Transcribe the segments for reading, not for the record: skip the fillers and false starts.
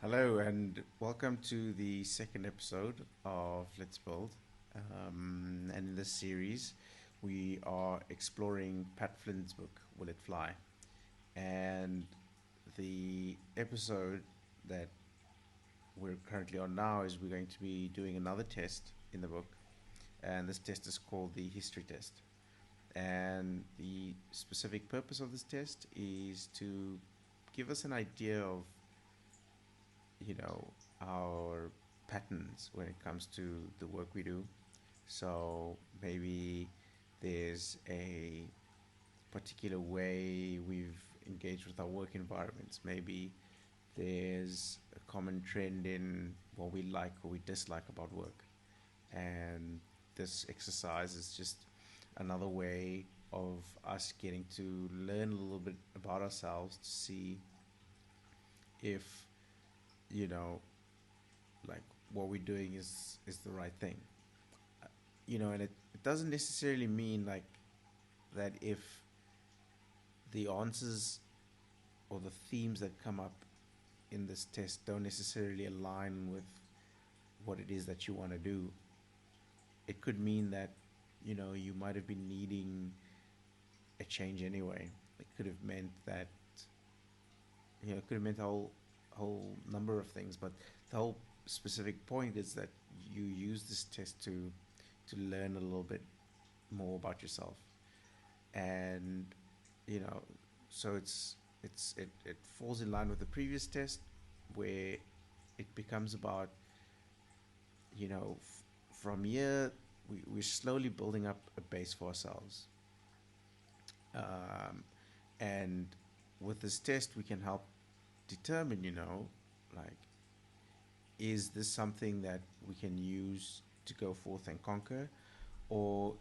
Hello and welcome to the second episode of Let's Build. And in this series, we are exploring Pat Flynn's book, Will It Fly? And the episode that we're currently on now is we're going to be doing another test in the book. And this test is called the history test. And the specific purpose of this test is to give us an idea of you know our patterns when it comes to the work we do. So maybe there's a particular way we've engaged with our work environments. Maybe there's a common trend in what we like or we dislike about work, and this exercise is just another way of us getting to learn a little bit about ourselves to see if you know like what we're doing is the right thing. And it doesn't necessarily mean like that if the answers or the themes that come up in this test don't necessarily align with what it is that you want to do. It could mean that you might have been needing a change anyway. It could have meant that it could have meant a whole number of things, but the whole specific point is that you use this test to learn a little bit more about yourself. And you know so it falls in line with the previous test, where it becomes about from here we're slowly building up a base for ourselves. And with this test we can help determine, like, is this something that we can use to go forth and conquer? Or,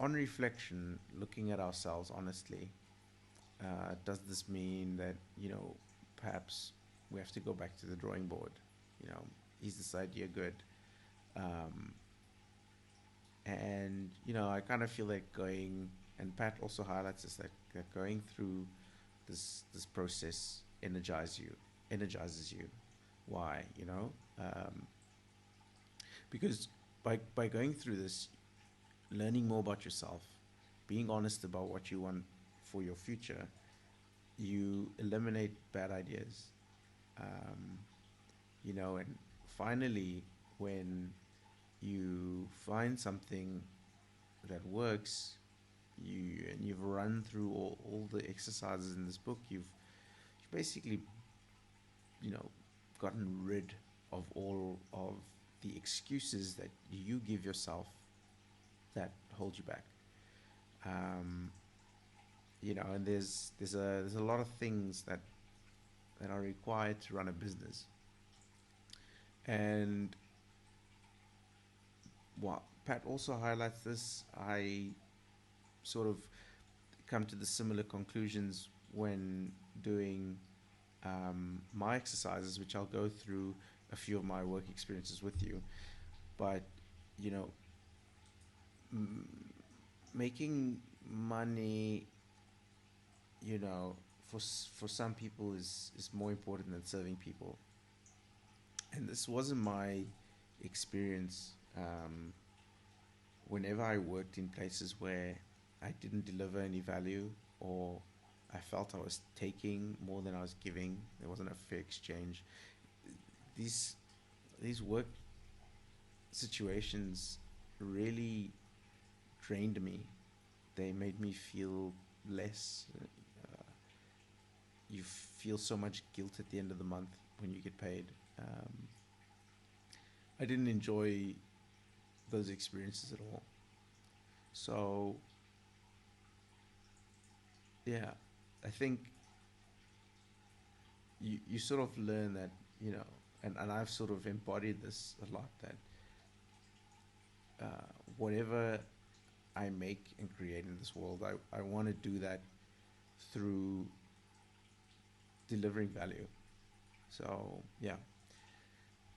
on reflection, looking at ourselves honestly, does this mean that, perhaps we have to go back to the drawing board? Is this idea good? Um, and, I kind of feel like going, and Pat also highlights this, that going through this process energizes you. Why? Because by going through this, learning more about yourself, being honest about what you want for your future, you eliminate bad ideas. Um, and finally, when you find something that works, you've run through all the exercises in this book, you've basically, you know, gotten rid of all of the excuses that you give yourself that hold you back. Um, and there's a lot of things that are required to run a business. And what Pat also highlights this, I sort of come to the similar conclusions when doing my exercises, which I'll go through a few of my work experiences with you. But you know, m- making money, for some people is more important than serving people, and this wasn't my experience. Whenever I worked in places where I didn't deliver any value, or I felt I was taking more than I was giving, there wasn't a fair exchange. These these work situations really drained me. They made me feel less. You feel so much guilt at the end of the month when you get paid. Um, I didn't enjoy those experiences at all. So yeah, I think you sort of learn that, and I've sort of embodied this a lot, that whatever I make and create in this world, I want to do that through delivering value. So yeah.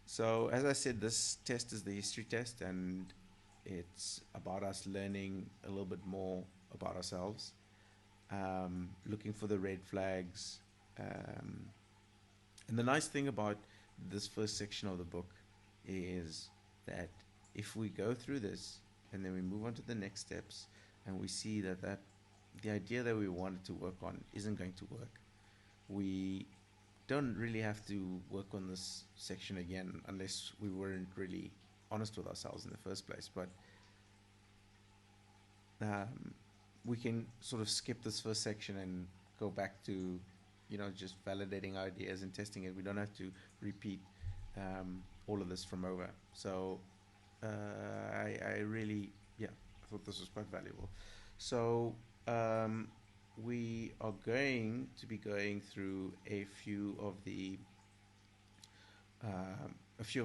So as I said, this test is the history test, and it's about us learning a little bit more about ourselves, looking for the red flags. And the nice thing about this first section of the book is that if we go through this and then we move on to the next steps and we see that the idea that we wanted to work on isn't going to work, we don't really have to work on this section again unless we weren't really honest with ourselves in the first place. But we can sort of skip this first section and go back to, just validating ideas and testing it. We don't have to repeat all of this from over. So I really, I thought this was quite valuable. So we are going to be going through a few of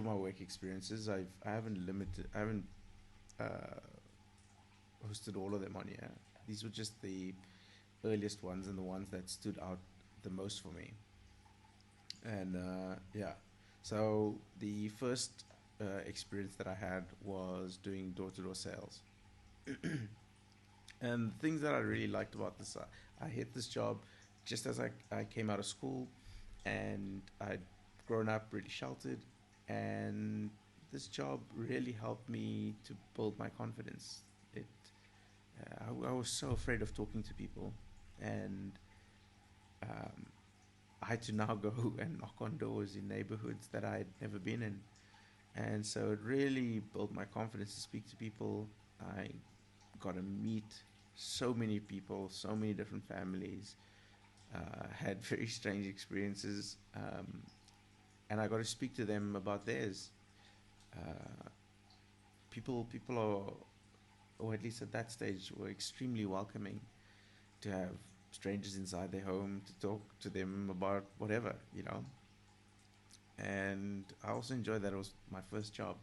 my work experiences. I haven't hosted all of them on here. These were just the earliest ones and the ones that stood out the most for me. And so the first experience that I had was doing door-to-door sales. And the things that I really liked about this, I hit this job just as I came out of school, and I'd grown up really sheltered, and this job really helped me to build my confidence. I was so afraid of talking to people, and I had to now go and knock on doors in neighborhoods that I had never been in. And so it really built my confidence to speak to people. I got to meet so many people, so many different families, had very strange experiences, and I got to speak to them about theirs. People are, or at least at that stage, were extremely welcoming to have strangers inside their home to talk to them about whatever, And I also enjoyed that it was my first job.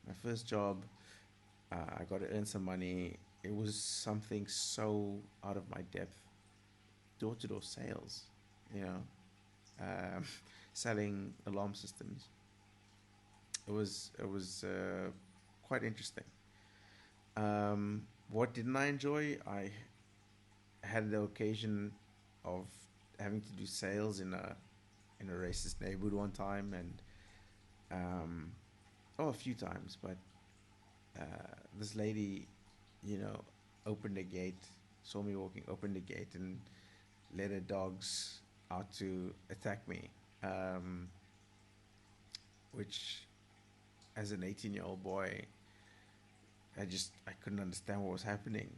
My first job, I got to earn some money. It was something so out of my depth. Door-to-door sales, selling alarm systems. It was quite interesting. What didn't I enjoy? I had the occasion of having to do sales in a racist neighborhood one time, and a few times. But this lady, opened the gate, saw me walking, opened the gate, and let her dogs out to attack me, which, as an 18-year-old boy, I couldn't understand what was happening.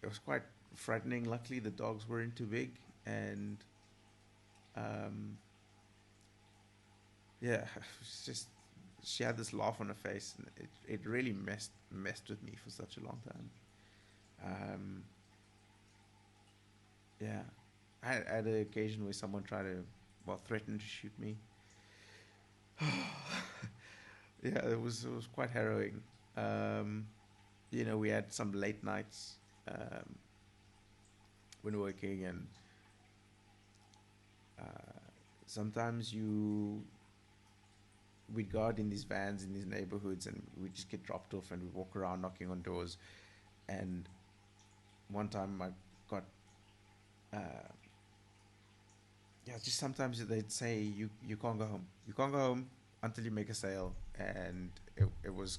It was quite frightening. Luckily, the dogs weren't too big, and it's just, she had this laugh on her face, and it really messed with me for such a long time. I had an occasion where someone tried to, threaten to shoot me. It was quite harrowing. We had some late nights when working, and sometimes we'd go out in these vans in these neighborhoods, and we'd just get dropped off, and we'd walk around knocking on doors. And one time I got just sometimes they'd say you can't go home. You can't go home until you make a sale, and it was,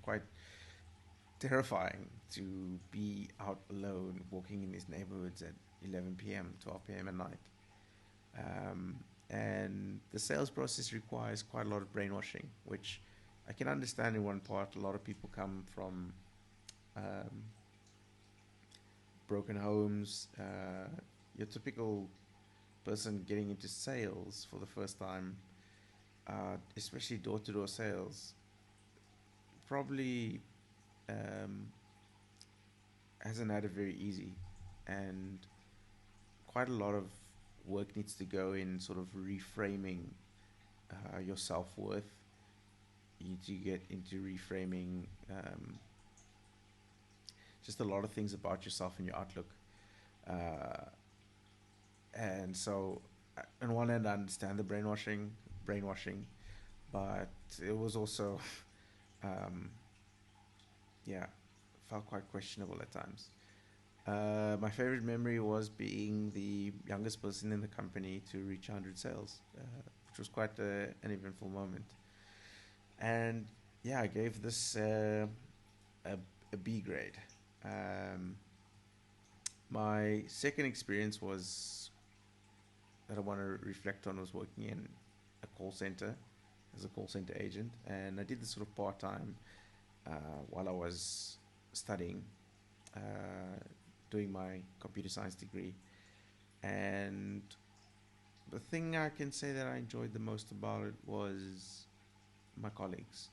quite terrifying to be out alone walking in these neighborhoods at 11 p.m., 12 p.m. at night. And the sales process requires quite a lot of brainwashing, which I can understand in one part. A lot of people come from broken homes. Your typical person getting into sales for the first time, especially door-to-door sales, probably hasn't had it very easy, and quite a lot of work needs to go in sort of reframing your self-worth. You need to get into reframing just a lot of things about yourself and your outlook. And so, on one end, I understand the brainwashing, but it was also, felt quite questionable at times. My favorite memory was being the youngest person in the company to reach 100 sales, which was quite an eventful moment. And yeah, I gave this a, a B grade. Um, my second experience was that I want to reflect on was working in a call center as a call center agent, and I did this sort of part time while I was studying, uh, doing my computer science degree. And the thing I can say that I enjoyed the most about it was my colleagues.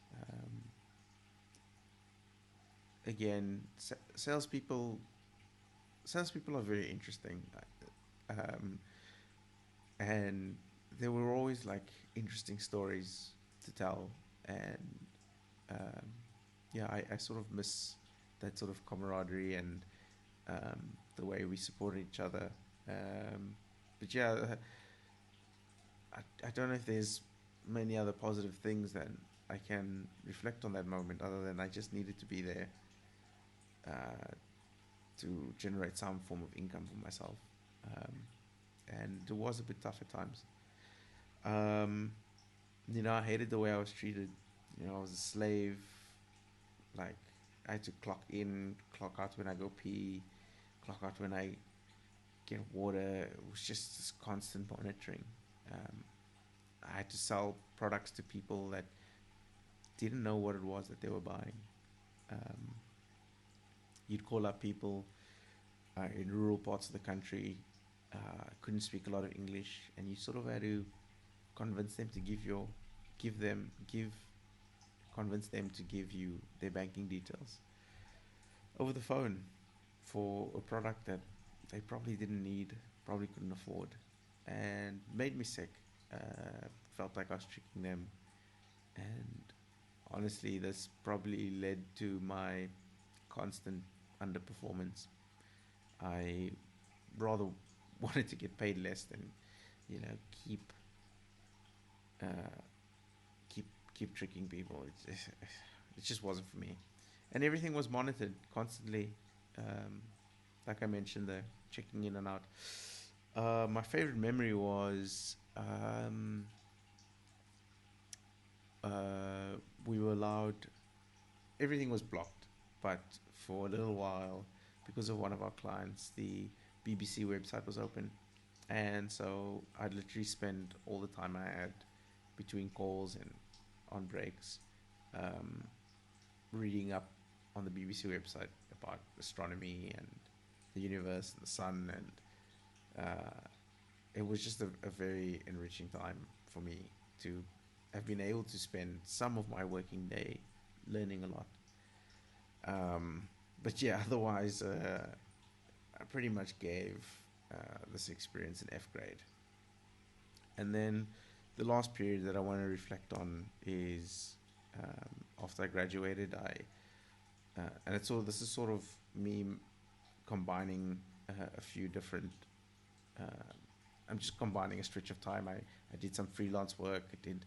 Again, salespeople are very interesting, um, and there were always like interesting stories to tell, and um, yeah, I sort of miss that sort of camaraderie and the way we supported each other. But yeah, I don't know if there's many other positive things that I can reflect on that moment other than I just needed to be there uh, to generate some form of income for myself. Um, and it was a bit tough at times. Um, I hated the way I was treated. I was a slave. Like, I had to clock in, clock out when I go pee, clock out when I get water. It was just this constant monitoring. Um, I had to sell products to people that didn't know what it was that they were buying. Um, you'd call up people in rural parts of the country, couldn't speak a lot of English, and you sort of had to convince them to give convince them to give you their banking details over the phone for a product that they probably didn't need, probably couldn't afford, and made me sick. Felt like I was tricking them, and honestly, this probably led to my constant underperformance. I rather wanted to get paid less than, you know, keep uh, keep keep tricking people. It just wasn't for me, and everything was monitored constantly. Um, like I mentioned, the checking in and out. My favorite memory was we were allowed. Everything was blocked, but for a little while, because of one of our clients, the BBC website was open, and so I'd literally spend all the time I had between calls and on breaks, um, reading up on the BBC website about astronomy and the universe and the sun, and it was just a very enriching time for me to have been able to spend some of my working day learning a lot. Um, but yeah, otherwise, I pretty much gave this experience an F grade. And then the last period that I want to reflect on is after I graduated. And it's all this is sort of me combining a few different. Uh, I'm just combining a stretch of time. I did some freelance work. I did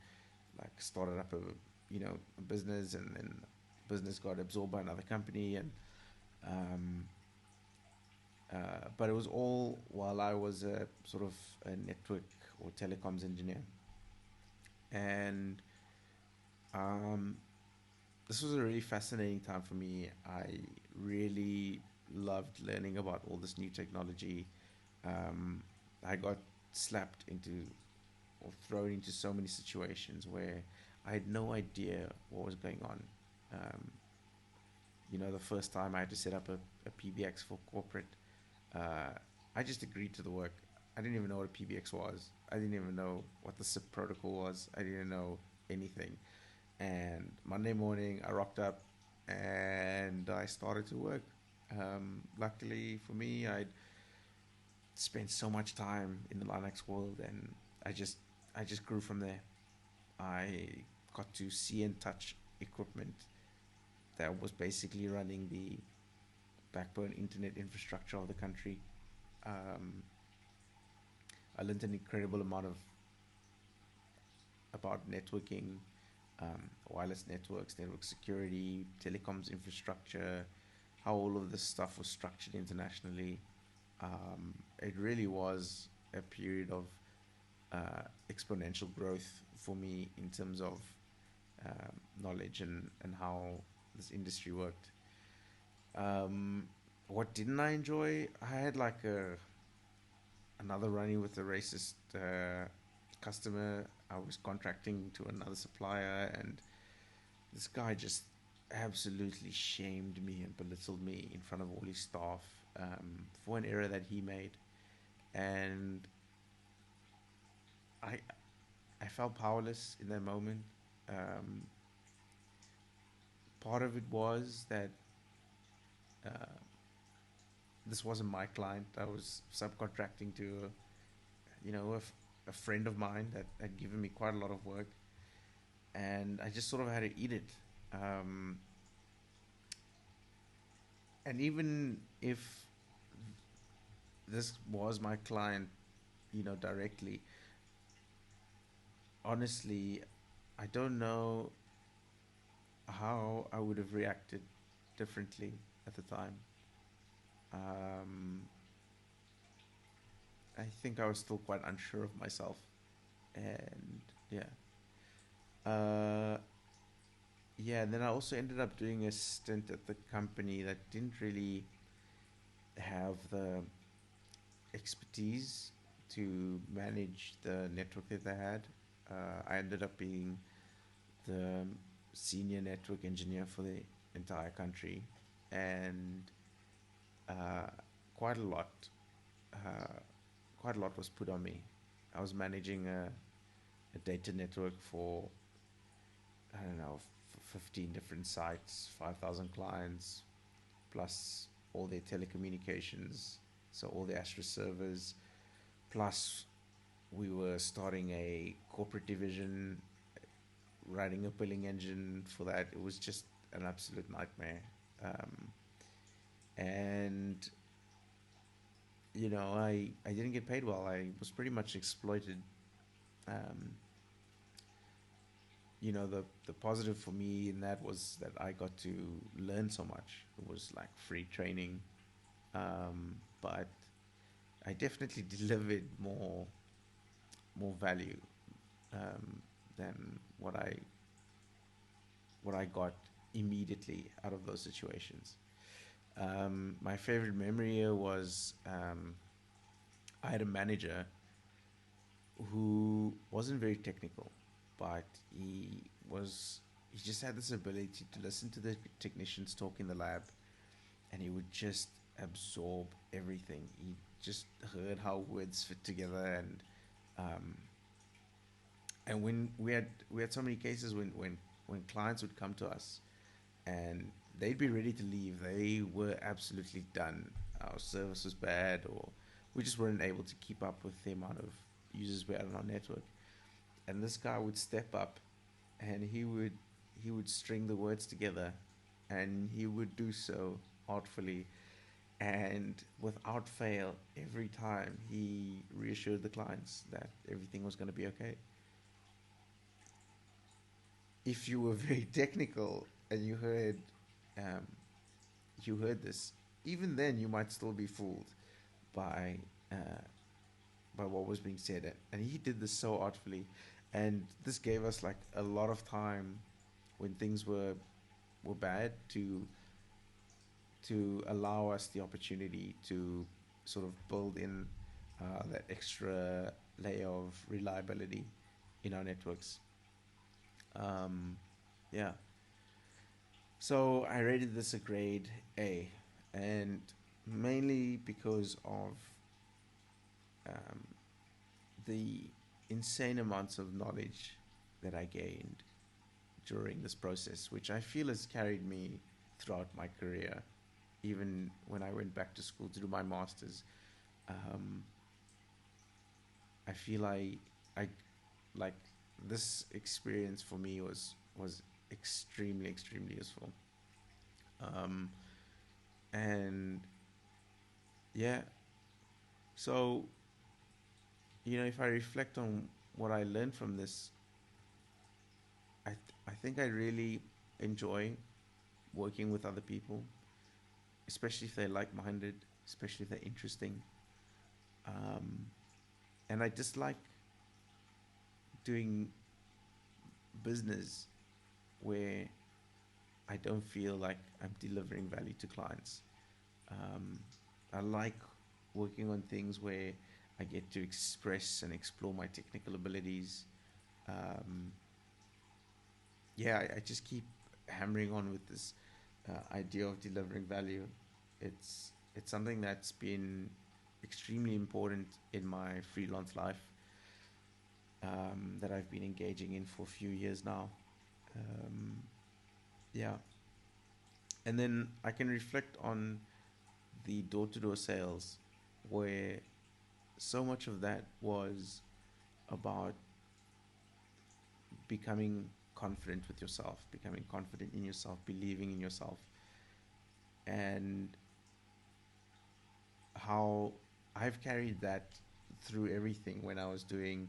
like started up a business, and then business got absorbed by another company, and um, but it was all while I was a sort of a network or telecoms engineer, and um, this was a really fascinating time for me. I really loved learning about all this new technology. Um, I got slapped into or thrown into so many situations where I had no idea what was going on. Um, the first time I had to set up a PBX for corporate, uh, I just agreed to the work. I didn't even know what a PBX was. I didn't even know what the SIP protocol was. I didn't know anything. And Monday morning, I rocked up and I started to work. Luckily for me, I'd spent so much time in the Linux world, and I just grew from there. I got to see and touch equipment that was basically running the backbone internet infrastructure of the country. Um, I learned an incredible amount of about networking, wireless networks, network security, telecoms infrastructure, how all of this stuff was structured internationally. It really was a period of exponential growth for me in terms of knowledge and how this industry worked. What didn't I enjoy? I had like another running with a racist customer. I was contracting to another supplier, and this guy just absolutely shamed me and belittled me in front of all his staff for an error that he made, and I I felt powerless in that moment. Um, Part of it was that uh, this wasn't my client. I was subcontracting to a friend of mine that had given me quite a lot of work, and I just sort of had to eat it. Um, and even if this was my client, directly, honestly, I don't know how I would have reacted differently at the time. Um, I think I was still quite unsure of myself, and yeah, uh, yeah. And then I also ended up doing a stint at the company that didn't really have the expertise to manage the network that they had. I ended up being the senior network engineer for the entire country, and uh, quite a lot, uh, quite a lot was put on me. I was managing a data network for I don't know, 15 different sites, 5,000 clients, plus all their telecommunications, so all the Astra servers, plus we were starting a corporate division, writing a billing engine for that. It was just an absolute nightmare. Um, and I didn't get paid well. I was pretty much exploited. Um, the positive for me in that was that I got to learn so much. It was like free training, but I definitely delivered more value um, than what I got immediately out of those situations. My favorite memory here was I had a manager who wasn't very technical, but he just had this ability to listen to the technicians talk in the lab, and he would just absorb everything. He just heard how words fit together, um, and when we had so many cases when clients would come to us and they'd be ready to leave. They were absolutely done. Our service was bad, or we just weren't able to keep up with the amount of users we had on our network. And this guy would step up, and he would string the words together, and he would do so artfully and without fail. Every time he reassured the clients that everything was going to be okay. If you were very technical and um, you heard this, even then you might still be fooled by uh, by what was being said. And he did this so artfully, and this gave us like a lot of time when things were bad to allow us the opportunity to sort of build in that extra layer of reliability in our networks. Um, yeah. So I rated this a grade A, and mainly because of um, the insane amounts of knowledge that I gained during this process, which I feel has carried me throughout my career, even when I went back to school to do my master's. Um, I feel I like this experience for me was extremely useful. Um, and yeah, so if I reflect on what I learned from this, I think I really enjoy working with other people. especially if they're like-minded, especially if they're interesting. Um, and I dislike doing business where I don't feel like I'm delivering value to clients. Um, I like working on things where I get to express and explore my technical abilities. Um, yeah, I just keep hammering on with this idea of delivering value. It's something that's been extremely important in my freelance life, that I've been engaging in for a few years now. Um, yeah, and then I can reflect on the door-to-door sales, where so much of that was about becoming confident with yourself, becoming confident in yourself, believing in yourself, and how I've carried that through everything when I was doing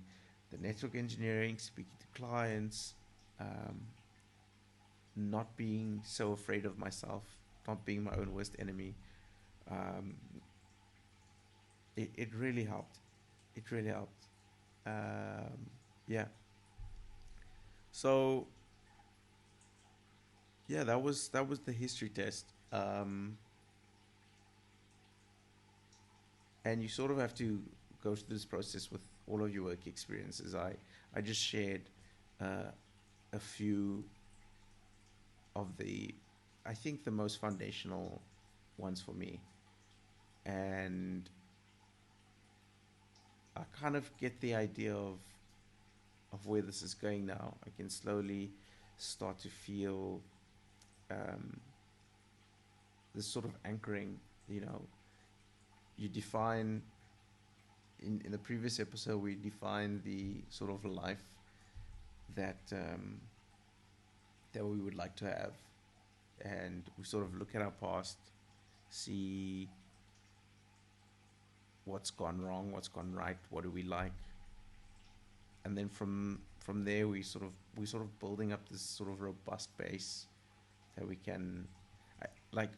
the network engineering, speaking to clients, um, not being so afraid of myself, not being my own worst enemy. Um, it really helped. It really helped. Yeah. So yeah, that was the history test. And you sort of have to go through this process with all of your work experiences. I just shared uh, a few of the, I think, the most foundational ones for me, and I kind of get the idea of where this is going now. I can slowly start to feel um, this sort of anchoring. You know, you define in the previous episode we defined the sort of life that that we would like to have, and we sort of look at our past, see what's gone wrong, what's gone right, what do we like, and then from there we sort of building up this sort of robust base that we can, like,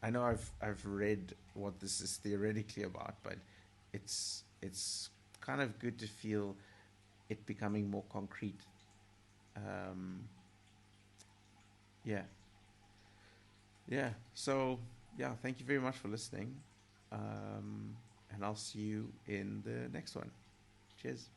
I know I've read what this is theoretically about, but it's kind of good to feel it becoming more concrete. Um, yeah, yeah. So yeah, thank you very much for listening, and I'll see you in the next one. Cheers.